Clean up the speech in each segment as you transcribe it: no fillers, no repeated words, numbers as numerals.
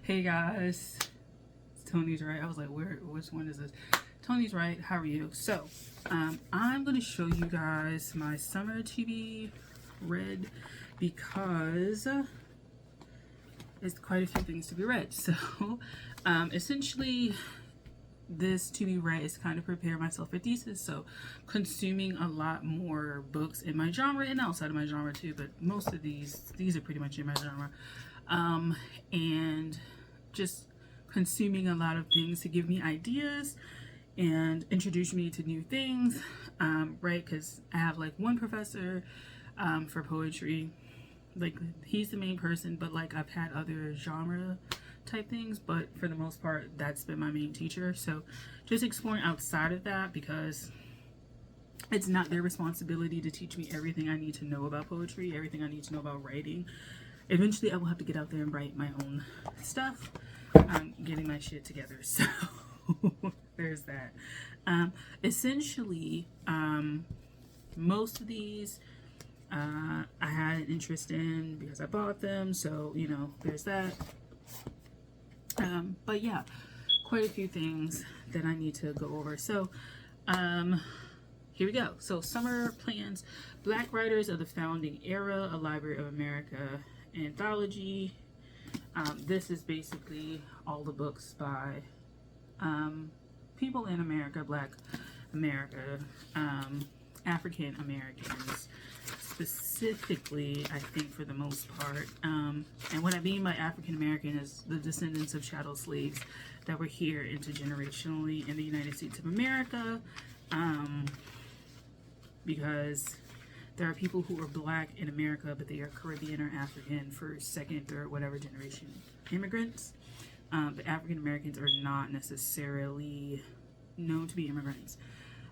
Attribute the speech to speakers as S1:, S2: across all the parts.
S1: Hey guys, Tony's right. I was like, which one is this? Tony's right. How are you? So, I'm going to show you guys my summer TV read because it's quite a few things to be read. So, essentially, this to be read is kind of prepare myself for thesis. So, consuming a lot more books in my genre and outside of my genre too. But most of these are pretty much in my genre. And just consuming a lot of things to give me ideas and introduce me to new things, right? Because I have like one professor for poetry, like he's the main person, but like I've had other genre type things, but for the most part, that's been my main teacher. So just exploring outside of that because it's not their responsibility to teach me everything I need to know about poetry, everything I need to know about writing. Eventually, I will have to get out there and write my own stuff. I'm getting my shit together, so there's that. Essentially, most of these I had an interest in because I bought them, so you know, there's that. But yeah, quite a few things that I need to go over. So, here we go. So, summer plans: Black Writers of the Founding Era, a Library of America anthology. This is basically all the books by people in America, Black America, African Americans, specifically, I think for the most part. And what I mean by African American is the descendants of chattel slaves that were here intergenerationally in the United States of America, because there are people who are black in America, but they are Caribbean or African, first, second, third, whatever generation immigrants. But African Americans are not necessarily known to be immigrants.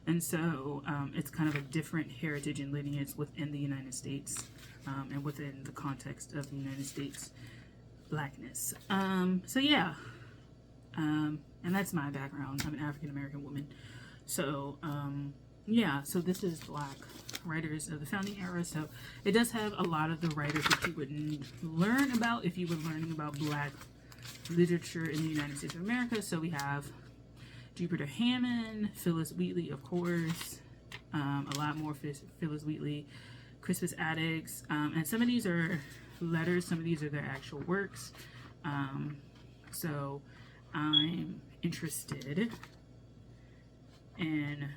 S1: And so it's kind of a different heritage and lineage within the United States and within the context of the United States blackness. So yeah, and that's my background. I'm an African American woman. So yeah, so this is Black Writers of the Founding Era. So it does have a lot of the writers that you would learn about if you were learning about Black literature in the United States of America. So we have Jupiter Hammond, Phillis Wheatley, of course, a lot more Phillis Wheatley, Crispus Attucks, and some of these are letters, some of these are their actual works. So I'm interested in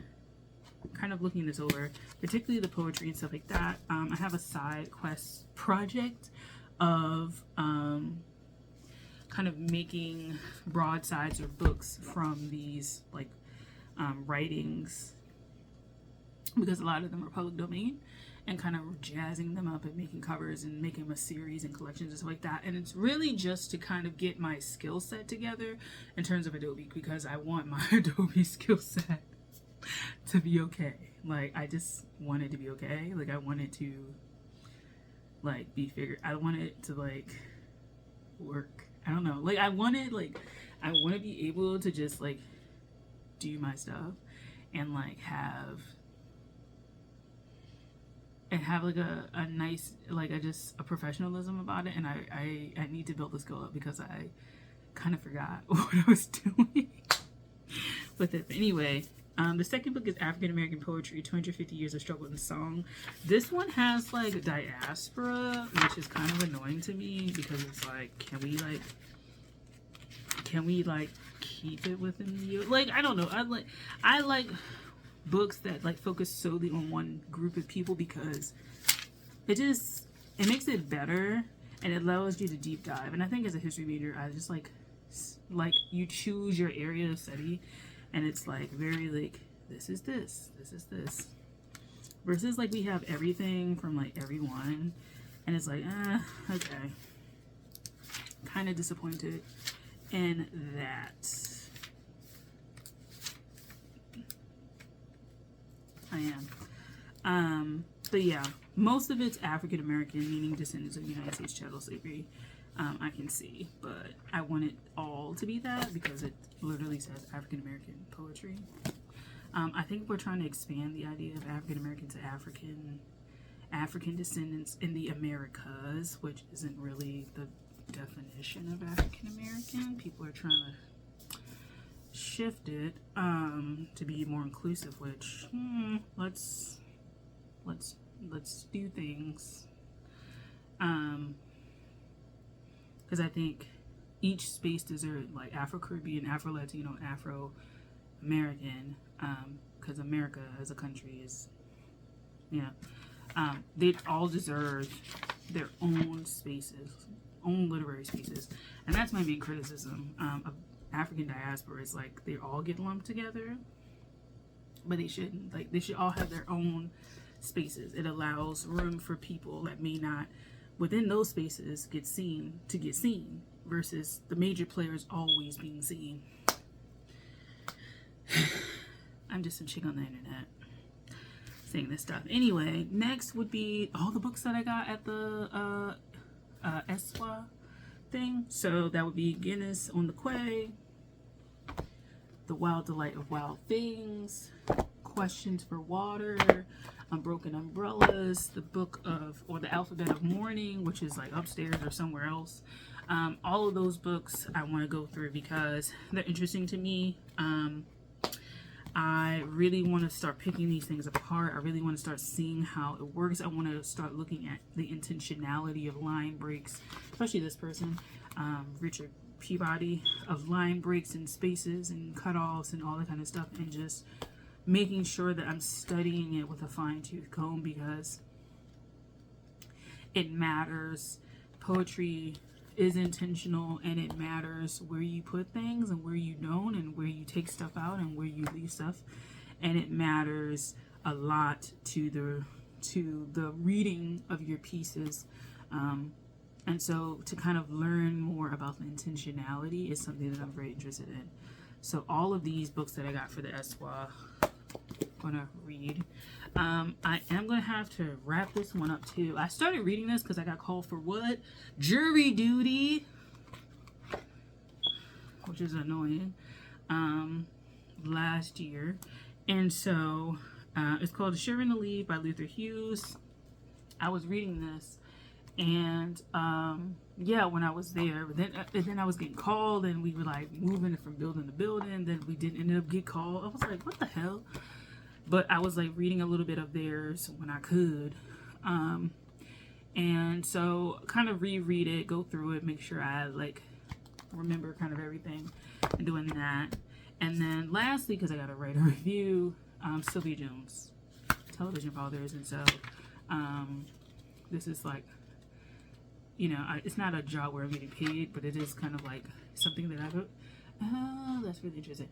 S1: kind of looking this over, particularly the poetry and stuff like that. I have a side quest project of kind of making broadsides or books from these like writings, because a lot of them are public domain, and kind of jazzing them up and making covers and making them a series and collections and stuff like that. And it's really just to kind of get my skill set together in terms of Adobe, because I want my Adobe skill set to be okay. Like I just want it to be okay. Like I want it to like be figured. I want it to like work. I don't know. Like I want to be able to just like do my stuff and like have like a nice like a professionalism about it. And I need to build the skill up because I kind of forgot what I was doing with it. But anyway, the second book is African American Poetry, 250 Years of Struggle and Song. This one has like diaspora, which is kind of annoying to me because it's like, can we keep it within the U.S.? Like, I don't know. I like books that like focus solely on one group of people because it makes it better and it allows you to deep dive. And I think as a history major, I just like you choose your area of study. And it's like very like this is this versus like we have everything from like everyone, and it's like okay, kind of disappointed in that. I am. But yeah, most of it's African American, meaning descendants of United States chattel slavery. I can see, but I want it all to be that because it literally says African American poetry. I think we're trying to expand the idea of African American to African descendants in the Americas, which isn't really the definition of African American. People are trying to shift it to be more inclusive, which let's do things. Because I think each space deserves, like, Afro-Caribbean, Afro-Latino, Afro-American, because America as a country is, they all deserve their own spaces, own literary spaces. And that's my main criticism of African diaspora, is like they all get lumped together, but they shouldn't. Like, they should all have their own spaces. It allows room for people that may not within those spaces get seen, versus the major players always being seen. I'm just some chick on the internet saying this stuff. Anyway, next would be all the books that I got at the ESWA thing. So that would be Guinness on the Quay, The Wild Delight of Wild Things, Questions for Water, Unbroken Umbrellas, the Book of, or the Alphabet of Mourning, which is like upstairs or somewhere else. All of those books I want to go through because they're interesting to me. I really want to start picking these things apart. I really want to start seeing how it works. I want to start looking at the intentionality of line breaks, especially this person, Richard Peabody, of line breaks and spaces and cutoffs and all that kind of stuff, and just making sure that I'm studying it with a fine-tooth comb, because it matters. Poetry is intentional, and it matters where you put things and where you don't, and where you take stuff out and where you leave stuff. And it matters a lot to the reading of your pieces. And so to kind of learn more about the intentionality is something that I'm very interested in. So all of these books that I got for the ESWA, I'm gonna read. I am gonna have to wrap this one up too. I started reading this because I got called for what? Jury duty, which is annoying, last year. And so it's called Sharing the Leave by Luther Hughes. I was reading this, and yeah, when I was there, but then I was getting called, and we were like moving from building to building. Then we didn't end up get called. I was like, what the hell? But I was like reading a little bit of theirs when I could. And so kind of reread it, go through it, make sure I like remember kind of everything, and doing that. And then lastly, because I got to write a review, Sylvia Jones, Television Fathers. And so this is like, it's not a job where I'm getting paid, but it is kind of like something that I put, that's really interesting.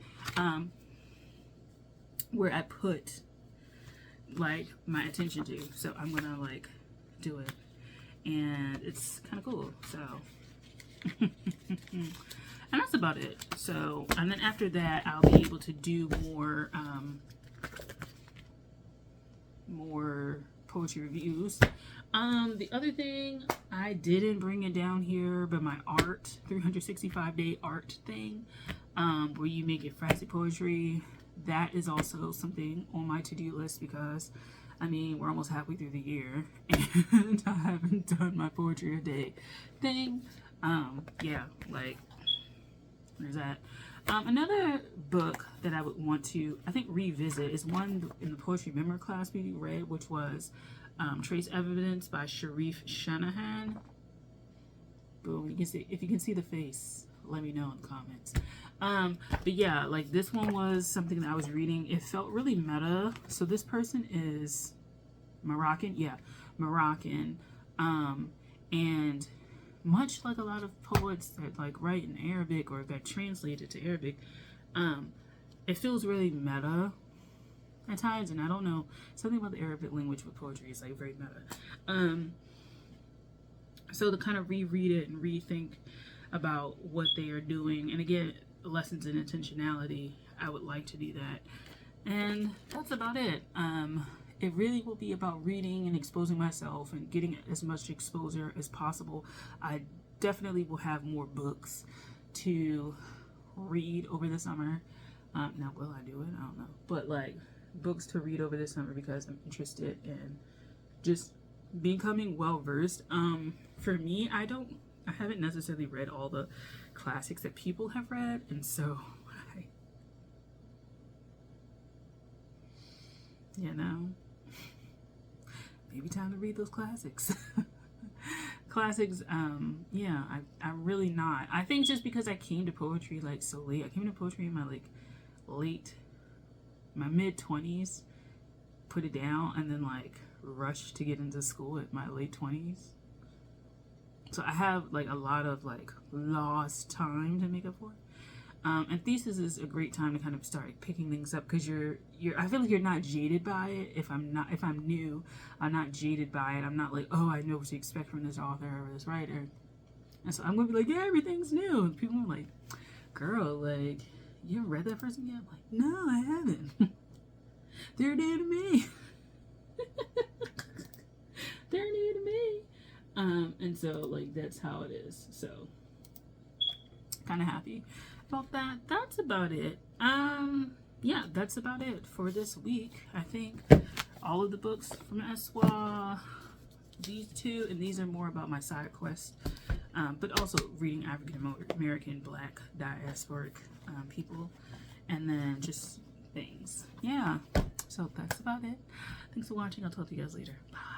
S1: Where I put like my attention to. So I'm gonna like do it, and it's kind of cool. So and that's about it. So, and then after that I'll be able to do more more poetry reviews. The other thing, I didn't bring it down here, but my art 365-day art thing, where you make it fancy poetry, that is also something on my to-do list, because I mean, we're almost halfway through the year and I haven't done my poetry a day thing. Yeah, like there's that. Another book that I would want to, I think, revisit is one in the poetry memoir class we read, which was Trace Evidence by Sharif Shanahan. Boom, you can see, if you can see the face, let me know in the comments. But yeah, like this one was something that I was reading. It felt really meta. So this person is Moroccan. Yeah, Moroccan. And much like a lot of poets that like write in Arabic or got translated to Arabic, it feels really meta at times. And I don't know, something about the Arabic language with poetry is like very meta. So to kind of reread it and rethink about what they are doing, and again, lessons in intentionality, I would like to do that. And that's about it. It really will be about reading and exposing myself and getting as much exposure as possible. I definitely will have more books to read over the summer. Now, will I do it? I don't know. But like books to read over the summer, because I'm interested in just becoming well versed. For me, I haven't necessarily read all the classics that people have read, and so you know, maybe time to read those classics. Classics, yeah, I really not. I think just because I came to poetry like so late. I came to poetry in my like my mid-20s, put it down, and then like rushed to get into school at my late 20s. So I have like a lot of like lost time to make up for. And thesis is a great time to kind of start picking things up because I feel like you're not jaded by it. If I'm new, I'm not jaded by it. I'm not like, oh, I know what to expect from this author or this writer. And so I'm gonna be like, yeah, everything's new. And people are like, girl, like, you ever read that person yet? I'm like, no, I haven't. They're new to me. They're new to me. And so like that's how it is. So kind of happy about that. That's about it. Yeah, that's about it for this week. I think all of the books from Eswa, these two, and these are more about my side quest, but also reading African American Black diasporic people, and then just things. Yeah, so that's about it. Thanks for watching. I'll talk to you guys later. Bye.